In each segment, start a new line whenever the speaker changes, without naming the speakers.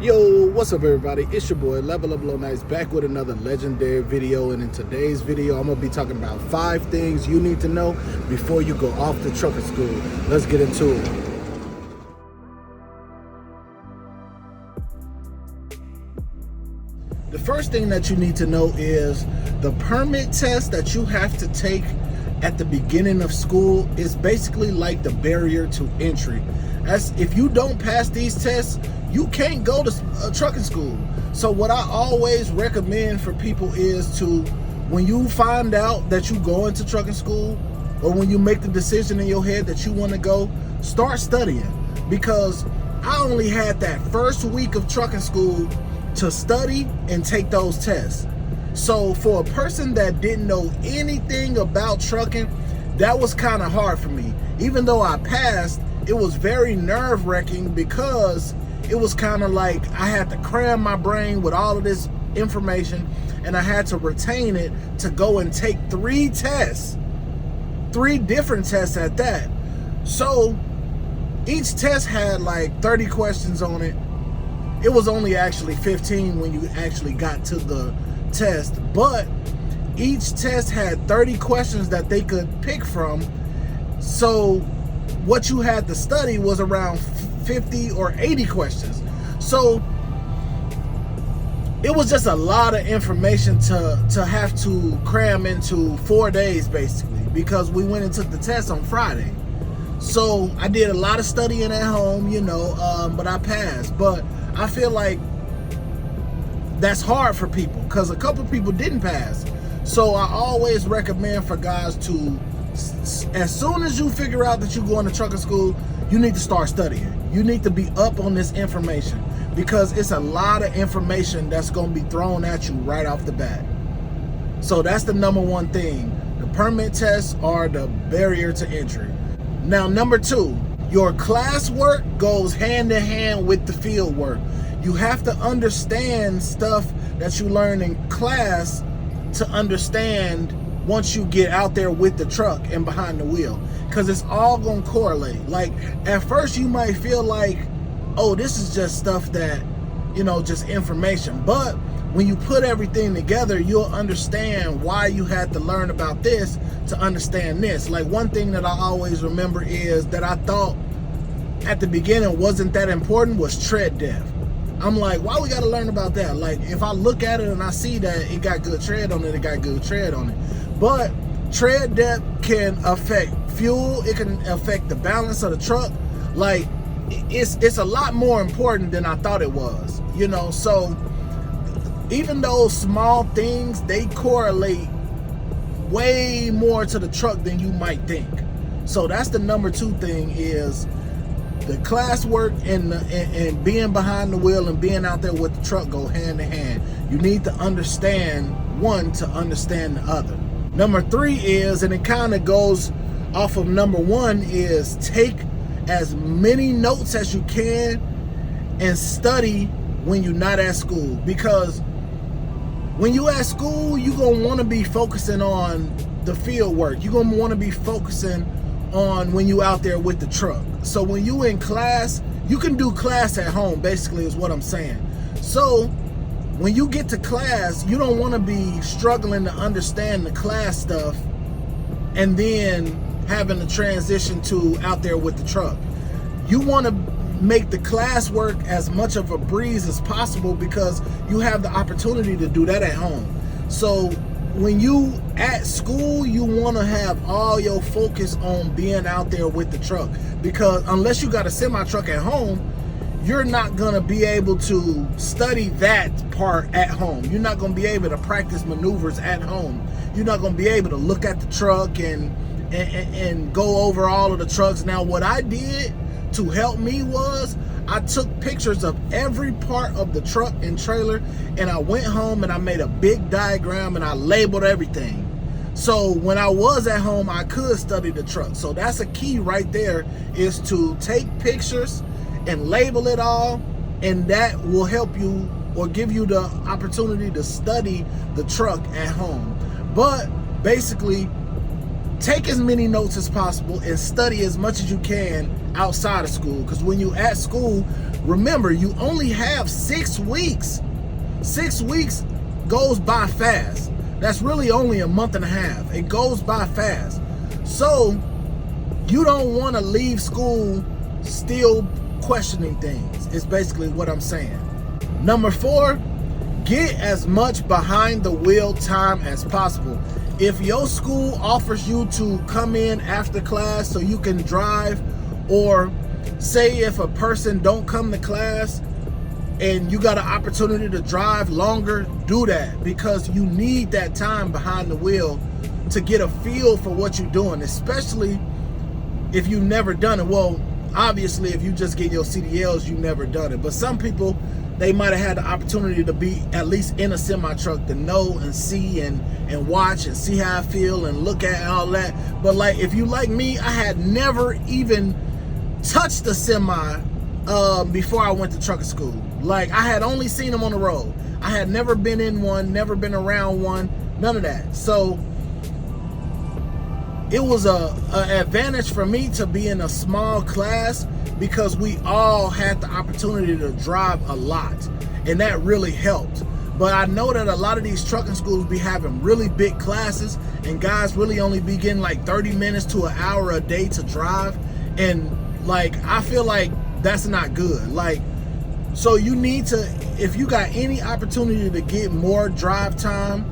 Yo, what's up everybody? It's your boy Level Up Low Nice back with another legendary video, and in today's video I'm going to be talking about 5 things you need to know before you go off to trucker school. Let's get into it. The first thing that you need to know is the permit test that you have to take at the beginning of school is basically like the barrier to entry. As if you don't pass these tests, you can't go to trucking school. So what I always recommend for people is to, when you find out that you go into trucking school, or when you make the decision in your head that you want to go, start studying. Because I only had that first week of trucking school to study and take those tests. So for a person that didn't know anything about trucking, that was kind of hard for me. Even though I passed, it was very nerve-wracking because it was kind of like I had to cram my brain with all of this information, and I had to retain it to go and take 3 tests, 3 different tests at that. So each test had like 30 questions on it. It was only actually 15 when you actually got to the test, but each test had 30 questions that they could pick from. So what you had to study was around 50 or 80 questions. So it was just a lot of information to have to cram into 4 days basically, because we went and took the test on Friday. So I did a lot of studying at home, but I passed. But I feel like that's hard for people because a couple people didn't pass. So I always recommend for guys to, as soon as you figure out that you're going to trucking school, you need to start studying. You need to be up on this information because it's a lot of information that's going to be thrown at you right off the bat. So that's the number one thing. The permit tests are the barrier to entry. Now, number 2, your class work goes hand in hand with the field work. You have to understand stuff that you learn in class to understand once you get out there with the truck and behind the wheel, because it's all going to correlate. Like at first you might feel like, oh, this is just stuff that, just information. But when you put everything together, you'll understand why you had to learn about this to understand this. Like one thing that I always remember is that I thought at the beginning wasn't that important was tread depth. I'm like, why we gotta learn about that? Like if I look at it and I see that it got good tread on it, it got good tread on it. But tread depth can affect fuel, it can affect the balance of the truck. Like it's a lot more important than I thought it was, so even those small things, they correlate way more to the truck than you might think. So that's the number 2 thing, is the class work and being behind the wheel and being out there with the truck go hand in hand. You need to understand one to understand the other. Number 3 is, and it kind of goes off of number 1, is take as many notes as you can and study when you're not at school. Because when you at school, you're going to want to be focusing on the field work. You're going to want to be focusing on when you out there with the truck. So when you in class, you can do class at home, basically is what I'm saying. So when you get to class, you don't want to be struggling to understand the class stuff and then having to transition to out there with the truck. You want to make the class work as much of a breeze as possible because you have the opportunity to do that at home. So when you at school, you want to have all your focus on being out there with the truck, because unless you got a semi truck at home, you're not going to be able to study that part at home. You're not going to be able to practice maneuvers at home. You're not going to be able to look at the truck and go over all of the trucks. Now, what I did to help me was I took pictures of every part of the truck and trailer, and I went home and I made a big diagram and I labeled everything. So when I was at home, I could study the truck. So that's a key right there, is to take pictures and label it all, and that will help you or give you the opportunity to study the truck at home. But basically, take as many notes as possible and study as much as you can outside of school. Because when you at school, remember, you only have 6 weeks. 6 weeks goes by fast. That's really only a month and a half. It goes by fast. So you don't want to leave school still questioning things, is basically what I'm saying. Number 4, get as much behind the wheel time as possible. If your school offers you to come in after class so you can drive, or say if a person don't come to class and you got an opportunity to drive longer, do that, because you need that time behind the wheel to get a feel for what you're doing, especially if you've never done it. Well, obviously, if you just get your CDLs, you've never done it. But some people, they might have had the opportunity to be at least in a semi-truck to know and see and watch and see how I feel and look at all that. But like, if you like me, I had never even touched a semi before I went to trucking school. Like, I had only seen them on the road. I had never been in one, never been around one, none of that. So it was a advantage for me to be in a small class, because we all had the opportunity to drive a lot, and that really helped. But I know that a lot of these trucking schools be having really big classes, and guys really only be getting like 30 minutes to an hour a day to drive, and like, I feel like that's not good. Like, so you need to, if you got any opportunity to get more drive time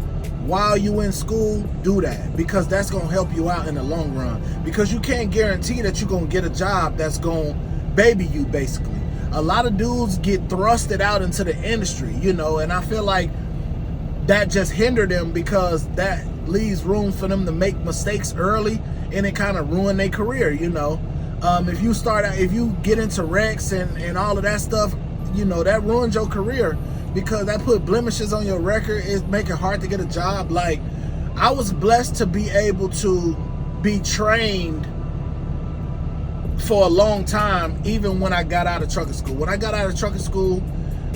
while you in school, do that, because that's gonna help you out in the long run, because you can't guarantee that you're gonna get a job that's gonna baby you, basically. A lot of dudes get thrusted out into the industry, you know, and I feel like that just hindered them, because that leaves room for them to make mistakes early, and it kind of ruin their career, you know. If you get into wrecks and all of that stuff, you know, that ruins your career, because that put blemishes on your record. It make it hard to get a job. Like, I was blessed to be able to be trained for a long time, even when I got out of trucking school. When I got out of trucking school,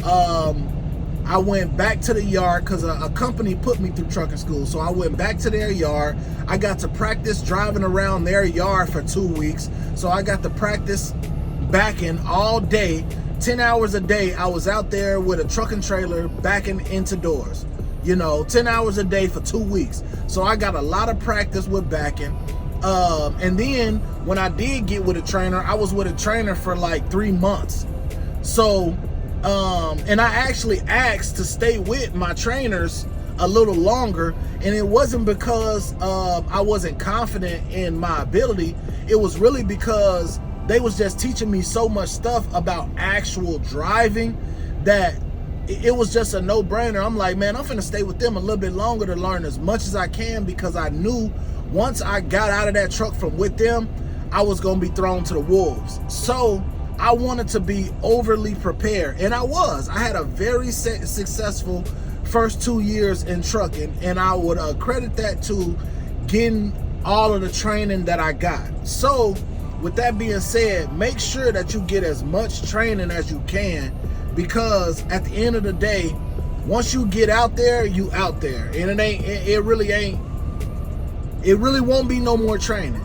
I went back to the yard, because a company put me through trucking school. So I went back to their yard. I got to practice driving around their yard for 2 weeks. So I got to practice backing all day, 10 hours a day. I was out there with a trucking trailer backing into doors, you know, 10 hours a day for 2 weeks. So I got a lot of practice with backing. And then when I did get with a trainer, I was with a trainer for like 3 months. So, and I actually asked to stay with my trainers a little longer, and it wasn't because I wasn't confident in my ability. It was really because they was just teaching me so much stuff about actual driving that it was just a no-brainer. I'm like, man, I'm finna stay with them a little bit longer to learn as much as I can, because I knew once I got out of that truck from with them, I was gonna be thrown to the wolves. So I wanted to be overly prepared, and I was. I had a very successful first 2 years in trucking, and I would credit that to getting all of the training that I got. So with that being said, make sure that you get as much training as you can, because at the end of the day, once you get out there, you out there, and it really won't be no more training.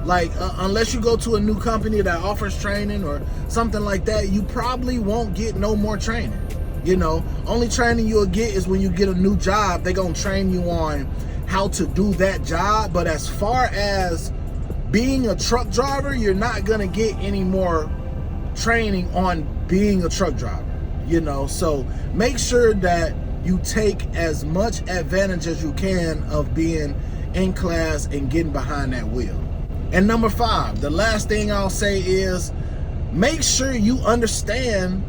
Like, unless you go to a new company that offers training or something like that, you probably won't get no more training. You know, only training you'll get is when you get a new job. They're gonna train you on how to do that job. But as far as being a truck driver, you're not gonna get any more training on being a truck driver, you know. So make sure that you take as much advantage as you can of being in class and getting behind that wheel. And number 5, the last thing I'll say is, make sure you understand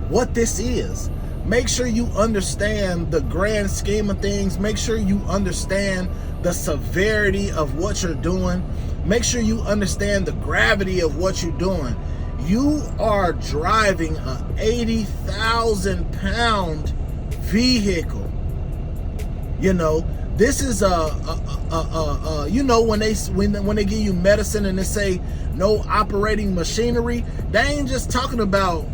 what this is. Make sure you understand the grand scheme of things. Make sure you understand the severity of what you're doing. Make sure you understand the gravity of what you're doing. You are driving a 80,000 pound vehicle. You know, this is you know, when they give you medicine and they say no operating machinery, they ain't just talking about,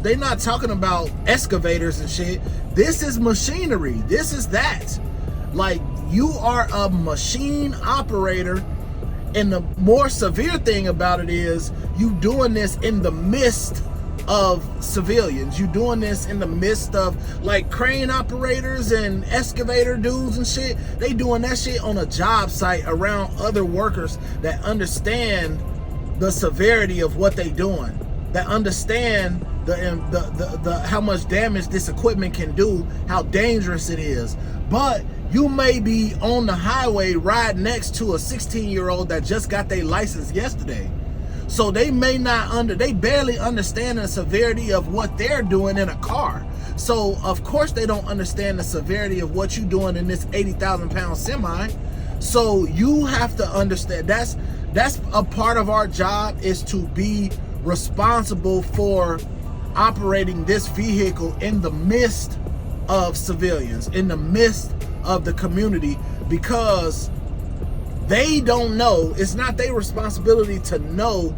they're not talking about excavators and shit. This is machinery. This is that. Like, you are a machine operator And the more severe thing about it is you doing this in the midst of civilians. You doing this in the midst of like crane operators and excavator dudes and shit. They doing that shit on a job site around other workers that understand the severity of what they doing, that understand the how much damage this equipment can do, how dangerous it is. But you may be on the highway right next to a 16-year-old that just got their license yesterday. So they may not they barely understand the severity of what they're doing in a car. So of course they don't understand the severity of what you're doing in this 80,000-pound semi. So you have to understand that's a part of our job, is to be responsible for operating this vehicle in the midst of civilians, in the midst of the community, because they don't know. It's not their responsibility to know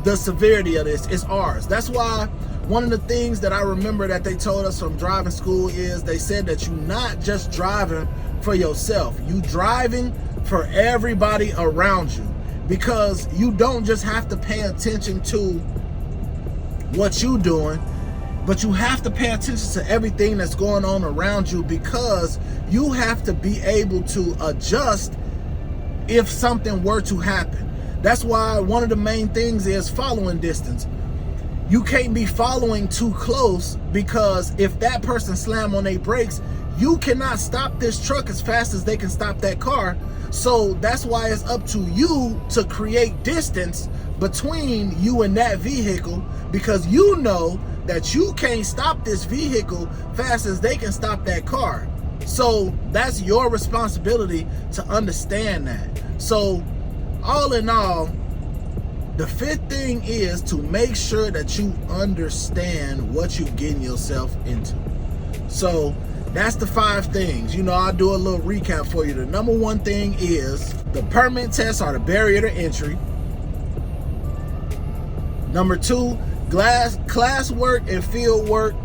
the severity of this. It's ours. That's why one of the things that I remember that they told us from driving school is they said that you're not just driving for yourself, you driving for everybody around you, because you don't just have to pay attention to what you're doing, but you have to pay attention to everything that's going on around you, because you have to be able to adjust if something were to happen. That's why one of the main things is following distance. You can't be following too close, because if that person slam on their brakes, you cannot stop this truck as fast as they can stop that car. So that's why it's up to you to create distance between you and that vehicle, because you know that you can't stop this vehicle fast as they can stop that car. So that's your responsibility to understand that. So all in all, the fifth thing is to make sure that you understand what you're getting yourself into. So that's the 5 things. You know, I'll do a little recap for you. The number 1 thing is the permit tests are the barrier to entry. Number 2, class work and field work,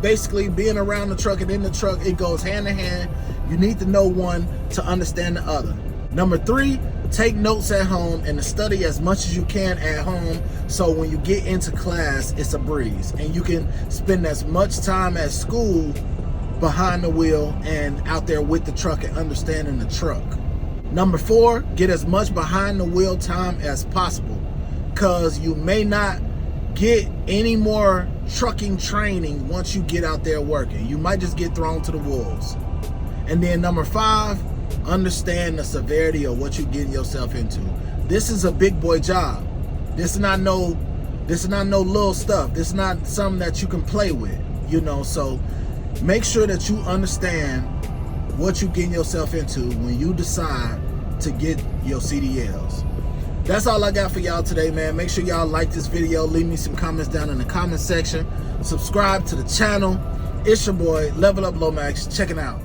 basically being around the truck and in the truck, it goes hand in hand. You need to know one to understand the other. Number 3, take notes at home and study as much as you can at home, so when you get into class, it's a breeze and you can spend as much time at school behind the wheel and out there with the truck and understanding the truck. Number 4, get as much behind the wheel time as possible, because you may not get any more trucking training once you get out there working. You might just get thrown to the wolves. And then number 5, understand the severity of what you're getting yourself into. This is a big boy job. This is not no little stuff. This is not something that you can play with, you know. So make sure that you understand what you're getting yourself into when you decide to get your CDLs. That's all I got for y'all today, man. Make sure y'all like this video. Leave me some comments down in the comment section. Subscribe to the channel. It's your boy, Level Up Lomax. Check it out.